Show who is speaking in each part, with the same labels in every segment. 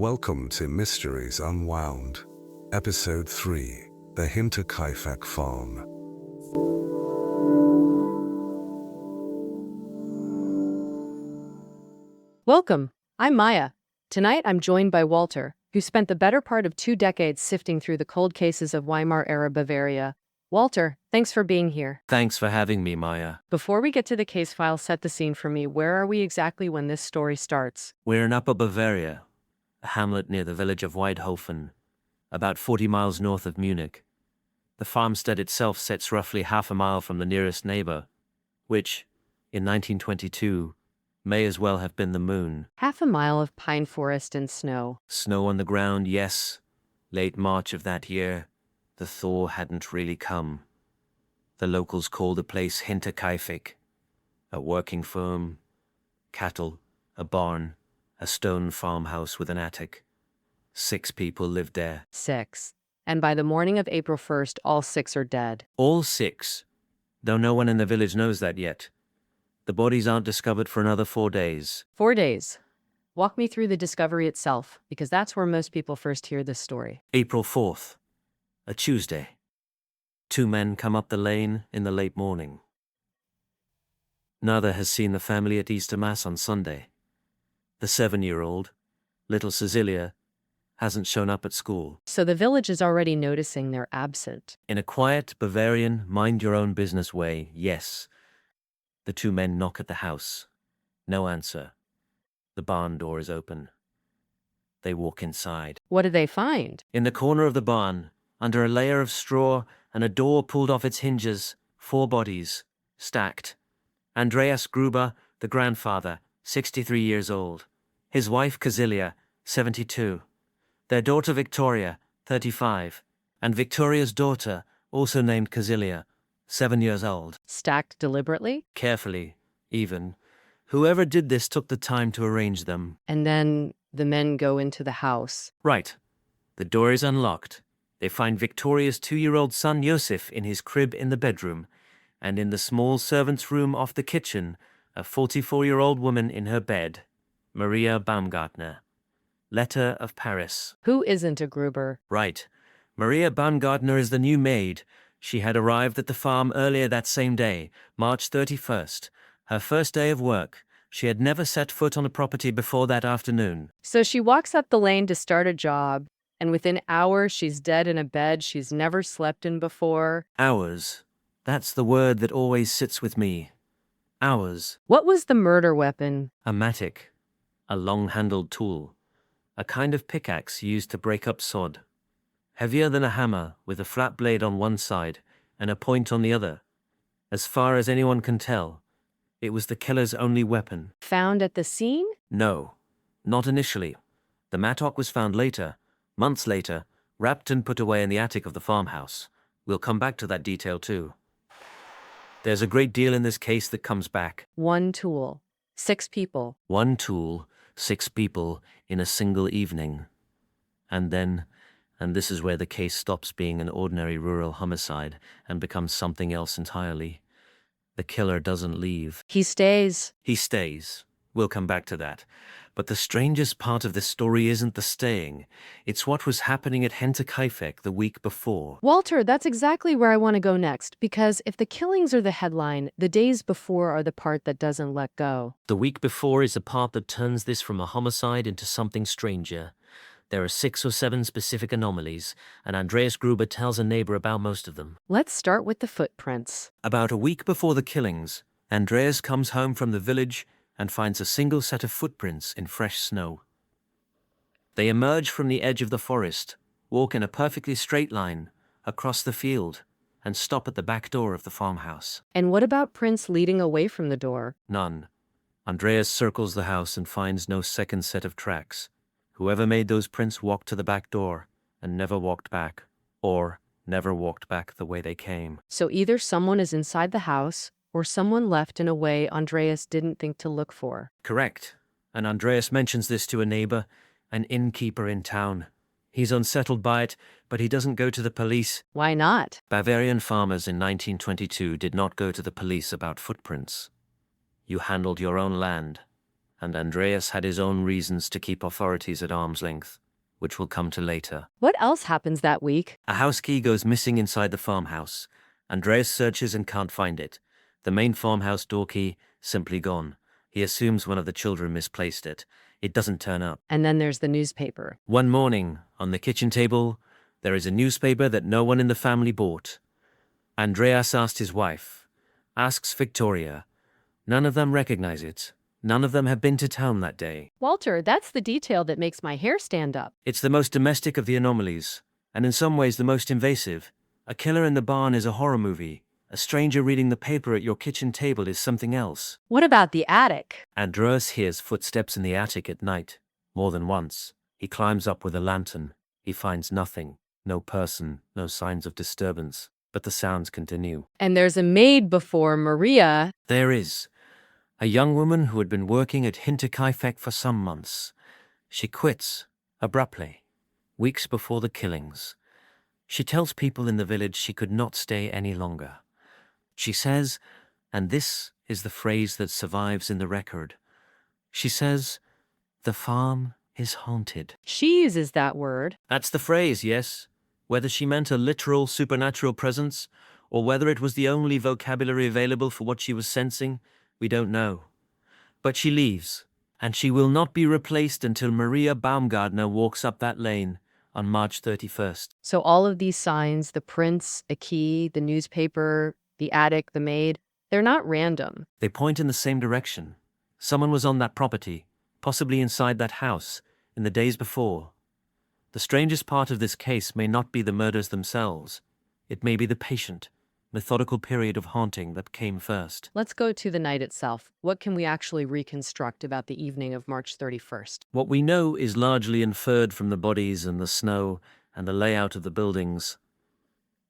Speaker 1: Welcome to Mysteries Unwound, Episode 3, The Hinterkaifeck Farm.
Speaker 2: Welcome, I'm Maya. Tonight I'm joined by Walter, who spent the better part of 2 decades sifting through the cold cases of Weimar-era Bavaria. Walter, thanks for being here.
Speaker 3: Thanks for having me, Maya.
Speaker 2: Before we get to the case file, set the scene for me. Where are we exactly when this story starts?
Speaker 3: We're in Upper Bavaria, a hamlet near the village of Weidhofen, about 40 miles north of Munich. The farmstead itself sits roughly half a mile from the nearest neighbor, which, in 1922, may as well have been the moon.
Speaker 2: Half a mile of pine forest and snow.
Speaker 3: Snow on the ground, yes. Late March of that year, the thaw hadn't really come. The locals called the place Hinterkaifeck, a working farm, cattle, a barn, a stone farmhouse with an attic. 6 people lived there.
Speaker 2: 6. And by the morning of April 1st, all 6 are dead.
Speaker 3: All 6, though no one in the village knows that yet. The bodies aren't discovered for another 4 days.
Speaker 2: 4 days. Walk me through the discovery itself, because that's where most people first hear this story.
Speaker 3: April 4th, a Tuesday. 2 men come up the lane in the late morning. Neither has seen the family at Easter Mass on Sunday. The 7-year-old, little Cäzilia, hasn't shown up at school.
Speaker 2: So the village is already noticing they're absent.
Speaker 3: In a quiet, Bavarian, mind-your-own-business way, yes. The 2 men knock at the house. No answer. The barn door is open. They walk inside.
Speaker 2: What do they find?
Speaker 3: In the corner of the barn, under a layer of straw and a door pulled off its hinges, 4 bodies, stacked. Andreas Gruber, the grandfather, 63 years old. His wife Cäzilia, 72. Their daughter Viktoria, 35. And Viktoria's daughter, also named Cäzilia, 7 years old.
Speaker 2: Stacked deliberately?
Speaker 3: Carefully, even. Whoever did this took the time to arrange them.
Speaker 2: And then the men go into the house.
Speaker 3: Right. The door is unlocked. They find Viktoria's 2-year-old son Josef in his crib in the bedroom, and in the small servant's room off the kitchen, a 44-year-old woman in her bed, Maria Baumgartner. Letter of Paris.
Speaker 2: Who isn't a Gruber?
Speaker 3: Right. Maria Baumgartner is the new maid. She had arrived at the farm earlier that same day, March 31st. Her first day of work. She had never set foot on a property before that afternoon.
Speaker 2: So she walks up the lane to start a job, and within hours she's dead in a bed she's never slept in before.
Speaker 3: Hours. That's the word that always sits with me. Hours.
Speaker 2: What was the murder weapon?
Speaker 3: A mattock. A long-handled tool. A kind of pickaxe used to break up sod. Heavier than a hammer, with a flat blade on one side and a point on the other. As far as anyone can tell, it was the killer's only weapon.
Speaker 2: Found at the scene?
Speaker 3: No, not initially. The mattock was found later, months later, wrapped and put away in the attic of the farmhouse. We'll come back to that detail too. There's a great deal in this case that comes back.
Speaker 2: 1 tool. 6 people.
Speaker 3: 1 tool, 6 people in a single evening. And then, and this is where the case stops being an ordinary rural homicide and becomes something else entirely. The killer doesn't leave.
Speaker 2: He stays.
Speaker 3: He stays. We'll come back to that. But the strangest part of this story isn't the staying. It's what was happening at Hinterkaifeck the week before.
Speaker 2: Walter, that's exactly where I want to go next, because if the killings are the headline, the days before are the part that doesn't let go.
Speaker 3: The week before is the part that turns this from a homicide into something stranger. There are 6 or 7 specific anomalies, and Andreas Gruber tells a neighbor about most of them.
Speaker 2: Let's start with the footprints.
Speaker 3: About a week before the killings, Andreas comes home from the village and finds a single set of footprints in fresh snow. They emerge from the edge of the forest, walk in a perfectly straight line across the field, and stop at the back door of the farmhouse.
Speaker 2: And what about prints leading away from the door?
Speaker 3: None. Andreas circles the house and finds no second set of tracks. Whoever made those prints walked to the back door and never walked back, or never walked back the way they came.
Speaker 2: So either someone is inside the house, or someone left in a way Andreas didn't think to look for.
Speaker 3: Correct. And Andreas mentions this to a neighbor, an innkeeper in town. He's unsettled by it, but he doesn't go to the police.
Speaker 2: Why not?
Speaker 3: Bavarian farmers in 1922 did not go to the police about footprints. You handled your own land, and Andreas had his own reasons to keep authorities at arm's length, which we'll come to later.
Speaker 2: What else happens that week?
Speaker 3: A house key goes missing inside the farmhouse. Andreas searches and can't find it. The main farmhouse door key, simply gone. He assumes one of the children misplaced it. It doesn't turn up.
Speaker 2: And then there's the newspaper.
Speaker 3: One morning, on the kitchen table, there is a newspaper that no one in the family bought. Andreas asked his wife, asks Viktoria. None of them recognize it. None of them have been to town that day.
Speaker 2: Walter, that's the detail that makes my hair stand up.
Speaker 3: It's the most domestic of the anomalies, and in some ways the most invasive. A killer in the barn is a horror movie. A stranger reading the paper at your kitchen table is something else.
Speaker 2: What about the attic?
Speaker 3: Andreas hears footsteps in the attic at night, more than once. He climbs up with a lantern. He finds nothing. No person, no signs of disturbance. But the sounds continue.
Speaker 2: And there's a maid before Maria.
Speaker 3: There is. A young woman who had been working at Hinterkaifeck for some months. She quits, abruptly, weeks before the killings. She tells people in the village she could not stay any longer. She says, and this is the phrase that survives in the record, she says, "The farm is haunted."
Speaker 2: She uses that word.
Speaker 3: That's the phrase, yes. Whether she meant a literal supernatural presence, or whether it was the only vocabulary available for what she was sensing, we don't know. But she leaves, and she will not be replaced until Maria Baumgartner walks up that lane on March 31st.
Speaker 2: So all of these signs, the prints, a key, the newspaper, the attic, the maid, they're not random.
Speaker 3: They point in the same direction. Someone was on that property, possibly inside that house, in the days before. The strangest part of this case may not be the murders themselves. It may be the patient, methodical period of haunting that came first.
Speaker 2: Let's go to the night itself. What can we actually reconstruct about the evening of March 31st?
Speaker 3: What we know is largely inferred from the bodies and the snow and the layout of the buildings.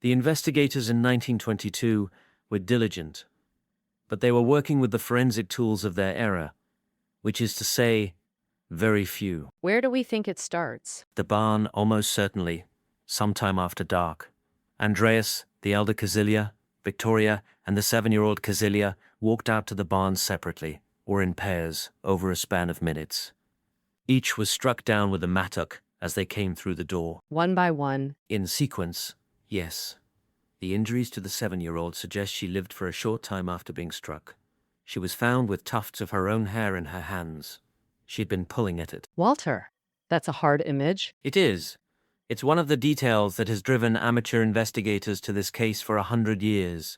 Speaker 3: The investigators in 1922 were diligent, but they were working with the forensic tools of their era, which is to say, very few.
Speaker 2: Where do we think it starts?
Speaker 3: The barn, almost certainly, sometime after dark. Andreas, the elder Cäzilia, Viktoria, and the 7-year-old Cäzilia walked out to the barn separately, or in pairs, over a span of minutes. Each was struck down with a mattock as they came through the door.
Speaker 2: One by one.
Speaker 3: In sequence, yes. The injuries to the 7-year-old suggest she lived for a short time after being struck. She was found with tufts of her own hair in her hands. She'd been pulling at it.
Speaker 2: Walter, that's a hard image.
Speaker 3: It is. It's one of the details that has driven amateur investigators to this case for 100 years.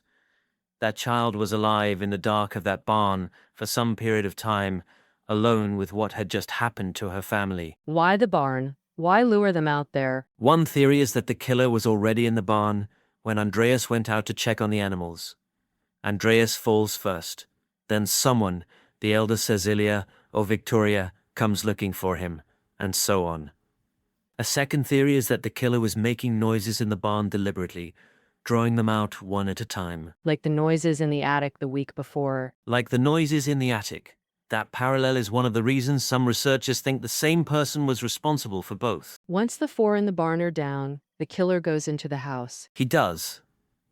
Speaker 3: That child was alive in the dark of that barn for some period of time, alone with what had just happened to her family.
Speaker 2: Why the barn? Why lure them out there?
Speaker 3: One theory is that the killer was already in the barn when Andreas went out to check on the animals. Andreas falls first. Then someone, the elder Cäzilia or Viktoria, comes looking for him, and so on. A second theory is that the killer was making noises in the barn deliberately, drawing them out one at a time.
Speaker 2: Like the noises in the attic the week before.
Speaker 3: Like the noises in the attic. That parallel is one of the reasons some researchers think the same person was responsible for both.
Speaker 2: Once the 4 in the barn are down, the killer goes into the house.
Speaker 3: He does.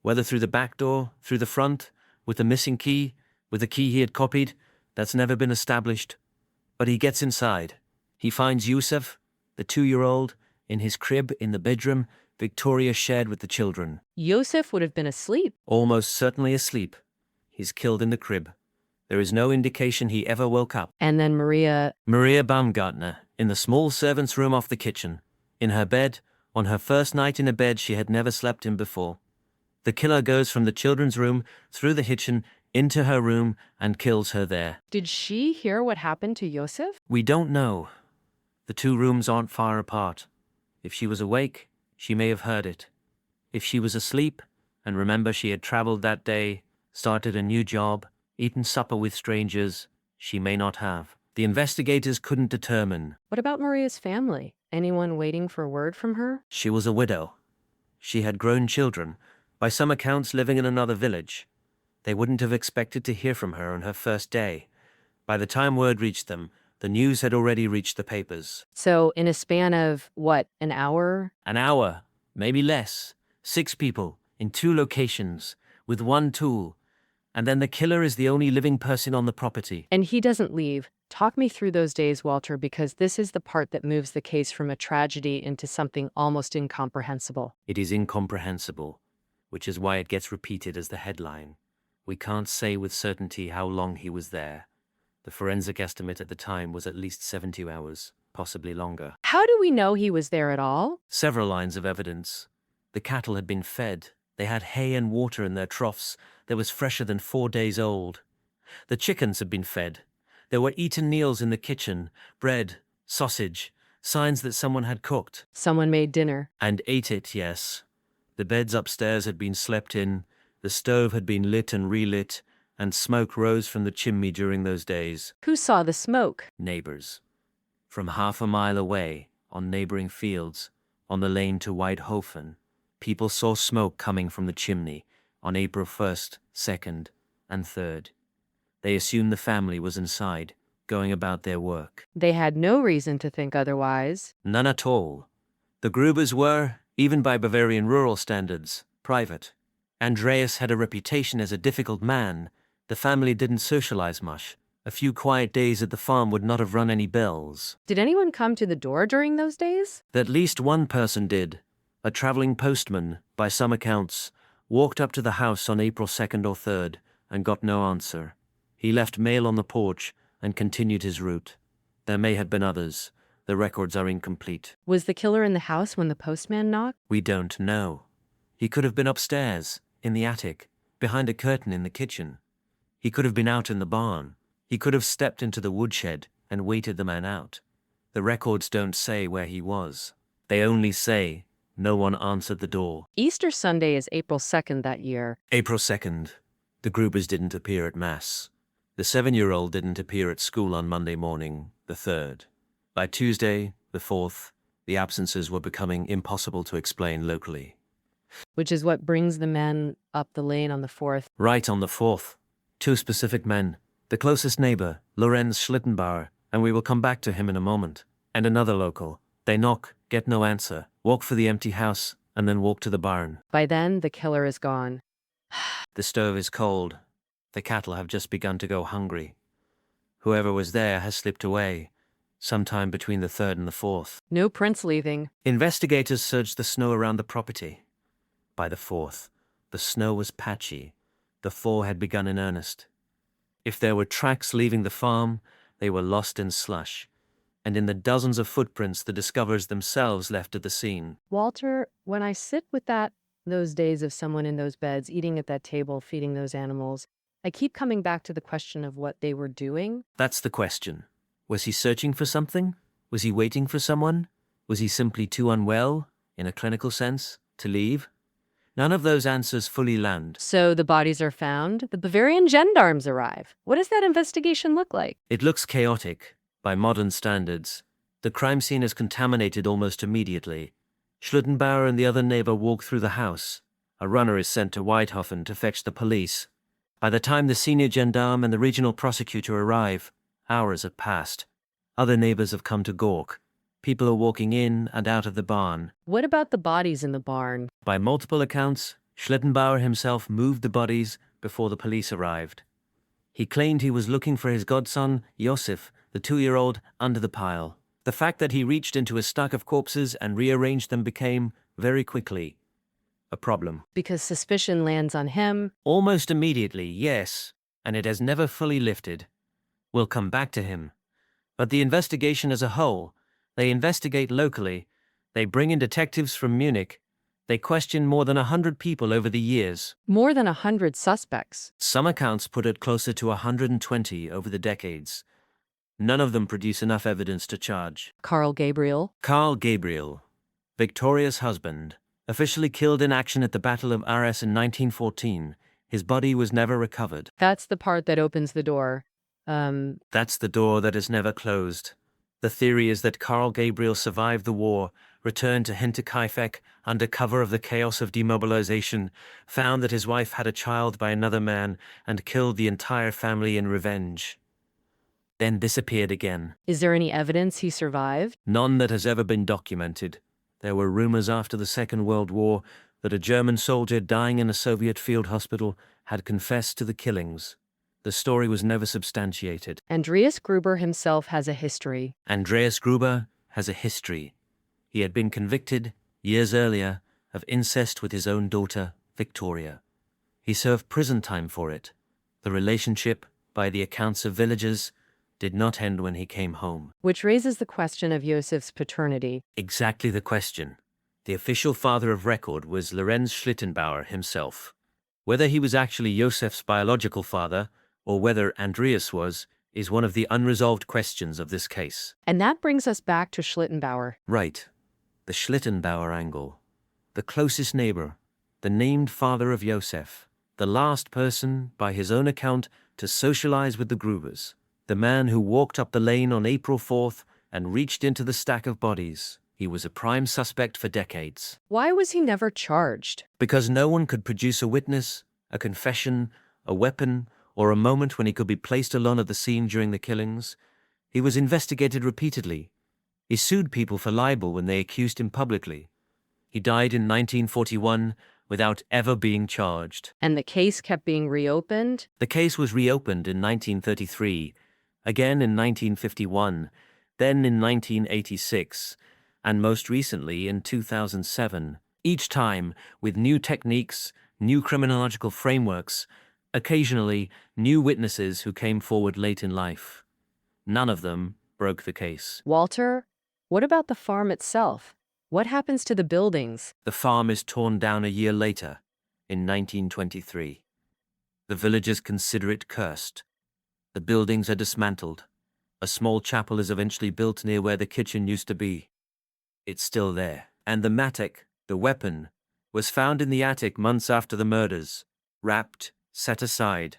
Speaker 3: Whether through the back door, through the front, with the missing key, with the key he had copied, that's never been established. But he gets inside. He finds Josef, the 2-year-old, in his crib in the bedroom Viktoria shared with the children.
Speaker 2: Josef would have been asleep.
Speaker 3: Almost certainly asleep. He's killed in the crib. There is no indication he ever woke up.
Speaker 2: And then Maria
Speaker 3: Baumgartner, in the small servant's room off the kitchen. In her bed, on her first night in a bed she had never slept in before. The killer goes from the children's room, through the kitchen, into her room, and kills her there.
Speaker 2: Did she hear what happened to Josef?
Speaker 3: We don't know. The 2 rooms aren't far apart. If she was awake, she may have heard it. If she was asleep, and remember she had traveled that day, started a new job, eaten supper with strangers, she may not have. The investigators couldn't determine.
Speaker 2: What about Maria's family? Anyone waiting for word from her?
Speaker 3: She was a widow. She had grown children, by some accounts living in another village. They wouldn't have expected to hear from her on her first day. By the time word reached them, the news had already reached the papers.
Speaker 2: So in a span of, what, an hour?
Speaker 3: An hour, maybe less. 6 people, in 2 locations, with 1 tool. And then the killer is the only living person on the property.
Speaker 2: And he doesn't leave. Talk me through those days, Walter, because this is the part that moves the case from a tragedy into something almost incomprehensible.
Speaker 3: It is incomprehensible, which is why it gets repeated as the headline. We can't say with certainty how long he was there. The forensic estimate at the time was at least 72 hours, possibly longer.
Speaker 2: How do we know he was there at all?
Speaker 3: Several lines of evidence. The cattle had been fed. They had hay and water in their troughs that was fresher than 4 days old. The chickens had been fed. There were eaten meals in the kitchen, bread, sausage, signs that someone had cooked.
Speaker 2: Someone made dinner.
Speaker 3: And ate it, yes. The beds upstairs had been slept in, the stove had been lit and relit, and smoke rose from the chimney during those days.
Speaker 2: Who saw the smoke?
Speaker 3: Neighbors. From half a mile away, on neighboring fields, on the lane to Weidhofen, people saw smoke coming from the chimney on April 1st, 2nd, and 3rd. They assumed the family was inside, going about their work.
Speaker 2: They had no reason to think otherwise.
Speaker 3: None at all. The Grubers were, even by Bavarian rural standards, private. Andreas had a reputation as a difficult man. The family didn't socialize much. A few quiet days at the farm would not have rung any bells.
Speaker 2: Did anyone come to the door during those days?
Speaker 3: At least one person did. A traveling postman, by some accounts, walked up to the house on April 2nd or 3rd and got no answer. He left mail on the porch and continued his route. There may have been others. The records are incomplete.
Speaker 2: Was the killer in the house when the postman knocked?
Speaker 3: We don't know. He could have been upstairs, in the attic, behind a curtain in the kitchen. He could have been out in the barn. He could have stepped into the woodshed and waited the man out. The records don't say where he was. They only say no one answered the door.
Speaker 2: Easter Sunday is April 2nd that year.
Speaker 3: April 2nd. The Grubers didn't appear at Mass. The 7-year-old didn't appear at school on Monday morning, the 3rd. By Tuesday, the 4th, the absences were becoming impossible to explain locally.
Speaker 2: Which is what brings the men up the lane on the 4th.
Speaker 3: Right on the 4th. 2 specific men. The closest neighbor, Lorenz Schlittenbauer, and we will come back to him in a moment, and another local. They knock, get no answer, walk for the empty house, and then walk to the barn.
Speaker 2: By then, the killer is gone.
Speaker 3: The stove is cold. The cattle have just begun to go hungry. Whoever was there has slipped away, sometime between the 3rd and the 4th.
Speaker 2: No prints leaving.
Speaker 3: Investigators searched the snow around the property. By the 4th, the snow was patchy. The thaw had begun in earnest. If there were tracks leaving the farm, they were lost in slush, and in the dozens of footprints the discoverers themselves left at the scene.
Speaker 2: Walter, when I sit with those days of someone in those beds, eating at that table, feeding those animals, I keep coming back to the question of what they were doing.
Speaker 3: That's the question. Was he searching for something? Was he waiting for someone? Was he simply too unwell, in a clinical sense, to leave? None of those answers fully land.
Speaker 2: So the bodies are found. The Bavarian gendarmes arrive. What does that investigation look like?
Speaker 3: It looks chaotic, by modern standards. The crime scene is contaminated almost immediately. Schlittenbauer and the other neighbor walk through the house. A runner is sent to Weidhofen to fetch the police. By the time the senior gendarme and the regional prosecutor arrive, hours have passed. Other neighbors have come to Gork. People are walking in and out of the barn.
Speaker 2: What about the bodies in the barn?
Speaker 3: By multiple accounts, Schlittenbauer himself moved the bodies before the police arrived. He claimed he was looking for his godson, Josef, the 2-year-old, under the pile. The fact that he reached into a stack of corpses and rearranged them became, very quickly, a problem.
Speaker 2: Because suspicion lands on him.
Speaker 3: Almost immediately, yes, and it has never fully lifted. We'll come back to him. But the investigation as a whole, they investigate locally, they bring in detectives from Munich, they question more than 100 people over the years.
Speaker 2: More than 100 suspects.
Speaker 3: Some accounts put it closer to 120 over the decades. None of them produce enough evidence to charge.
Speaker 2: Carl Gabriel.
Speaker 3: Carl Gabriel, Victoria's husband, officially killed in action at the Battle of Arras in 1914. His body was never recovered.
Speaker 2: That's the part that opens the door.
Speaker 3: That's the door that is never closed. The theory is that Carl Gabriel survived the war, returned to Hinterkaifeck under cover of the chaos of demobilization, found that his wife had a child by another man, and killed the entire family in revenge. Then disappeared again.
Speaker 2: Is there any evidence he survived?
Speaker 3: None that has ever been documented. There were rumors after the Second World War that a German soldier dying in a Soviet field hospital had confessed to the killings. The story was never substantiated.
Speaker 2: Andreas Gruber himself has a history.
Speaker 3: Andreas Gruber has a history. He had been convicted, years earlier, of incest with his own daughter, Viktoria. He served prison time for it. The relationship, by the accounts of villagers, did not end when he came home.
Speaker 2: Which raises the question of Josef's paternity.
Speaker 3: Exactly the question. The official father of record was Lorenz Schlittenbauer himself. Whether he was actually Josef's biological father, or whether Andreas was, is one of the unresolved questions of this case.
Speaker 2: And that brings us back to Schlittenbauer.
Speaker 3: Right. The Schlittenbauer angle. The closest neighbor. The named father of Josef. The last person, by his own account, to socialize with the Grubers. The man who walked up the lane on April 4th and reached into the stack of bodies. He was a prime suspect for decades.
Speaker 2: Why was he never charged?
Speaker 3: Because no one could produce a witness, a confession, a weapon, or a moment when he could be placed alone at the scene during the killings. He was investigated repeatedly. He sued people for libel when they accused him publicly. He died in 1941 without ever being charged.
Speaker 2: And the case kept being reopened?
Speaker 3: The case was reopened in 1933, again in 1951, then in 1986, and most recently in 2007, each time with new techniques, new criminological frameworks, occasionally new witnesses who came forward late in life. None of them broke the case.
Speaker 2: Walter, what about the farm itself? What happens to the buildings?
Speaker 3: The farm is torn down a year later, in 1923. The villagers consider it cursed. The buildings are dismantled. A small chapel is eventually built near where the kitchen used to be. It's still there. And the mattock, the weapon, was found in the attic months after the murders, wrapped, set aside.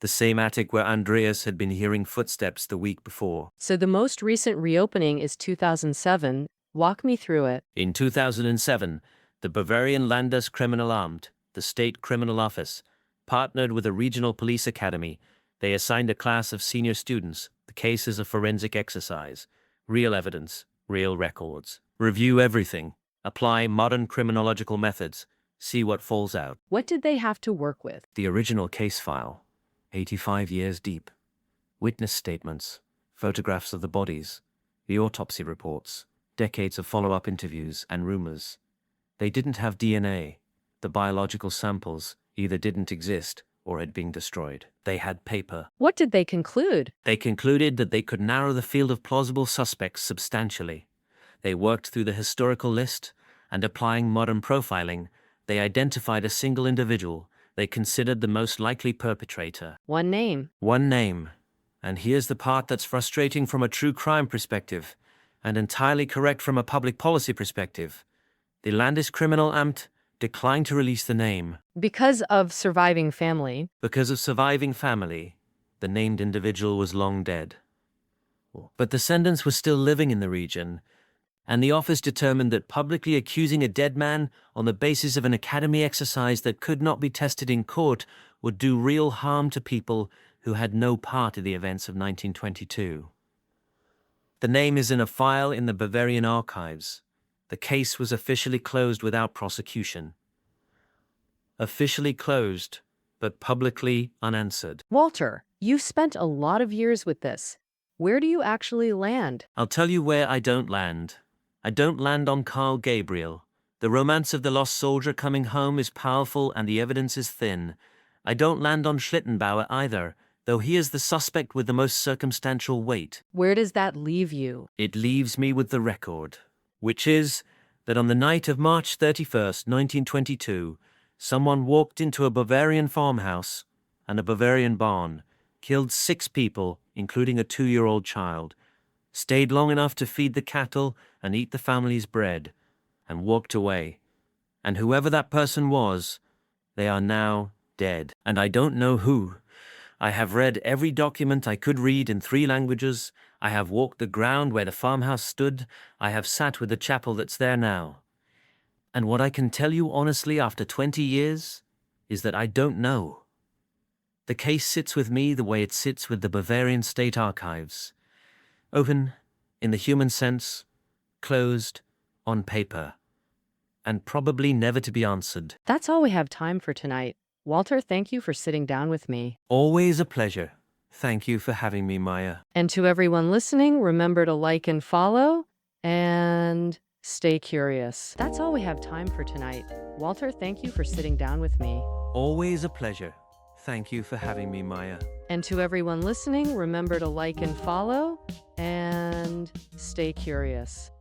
Speaker 3: The same attic where Andreas had been hearing footsteps the week before.
Speaker 2: So the most recent reopening is 2007. Walk me through it.
Speaker 3: In 2007, the Bavarian Landeskriminalamt, the state criminal office, partnered with a regional police academy. They assigned a class of senior students. The case is a forensic exercise. Real evidence, real records. Review everything. Apply modern criminological methods. See what falls out.
Speaker 2: What did they have to work with?
Speaker 3: The original case file, 85 years deep. Witness statements, photographs of the bodies, the autopsy reports, decades of follow-up interviews and rumors. They didn't have DNA. The biological samples either didn't exist or had been destroyed. They had paper.
Speaker 2: What did they conclude?
Speaker 3: They concluded that they could narrow the field of plausible suspects substantially. They worked through the historical list, and applying modern profiling, they identified a single individual they considered the most likely perpetrator.
Speaker 2: One name.
Speaker 3: One name. And here's the part that's frustrating from a true crime perspective, and entirely correct from a public policy perspective. The Landeskriminalamt declined to release the name.
Speaker 2: Because of surviving family.
Speaker 3: Because of surviving family, the named individual was long dead. But descendants were still living in the region, and the office determined that publicly accusing a dead man on the basis of an academy exercise that could not be tested in court would do real harm to people who had no part in the events of 1922. The name is in a file in the Bavarian archives. The case was officially closed without prosecution. Officially closed, but publicly unanswered.
Speaker 2: Walter, you've spent a lot of years with this. Where do you actually land?
Speaker 3: I'll tell you where I don't land. I don't land on Carl Gabriel. The romance of the lost soldier coming home is powerful and the evidence is thin. I don't land on Schlittenbauer either, though he is the suspect with the most circumstantial weight.
Speaker 2: Where does that leave you?
Speaker 3: It leaves me with the record, which is that on the night of March 31st, 1922, someone walked into a Bavarian farmhouse and a Bavarian barn, killed 6 people, including a 2-year-old child, stayed long enough to feed the cattle and eat the family's bread, and walked away. And whoever that person was, they are now dead. And I don't know who. I have read every document I could read in 3 languages. I have walked the ground where the farmhouse stood. I have sat with the chapel that's there now. And what I can tell you honestly after 20 years is that I don't know. The case sits with me the way it sits with the Bavarian State Archives. Open, in the human sense, closed, on paper, and probably never to be answered.
Speaker 2: That's all we have time for tonight. Walter, thank you for sitting down with me.
Speaker 3: Always a pleasure. Thank you for having me, Maya.
Speaker 2: And to everyone listening, remember to like and follow, and stay curious. That's all we have time for tonight. Walter, thank you for sitting down with me.
Speaker 3: Always a pleasure. Thank you for having me, Maya.
Speaker 2: And to everyone listening, remember to like and follow, and stay curious.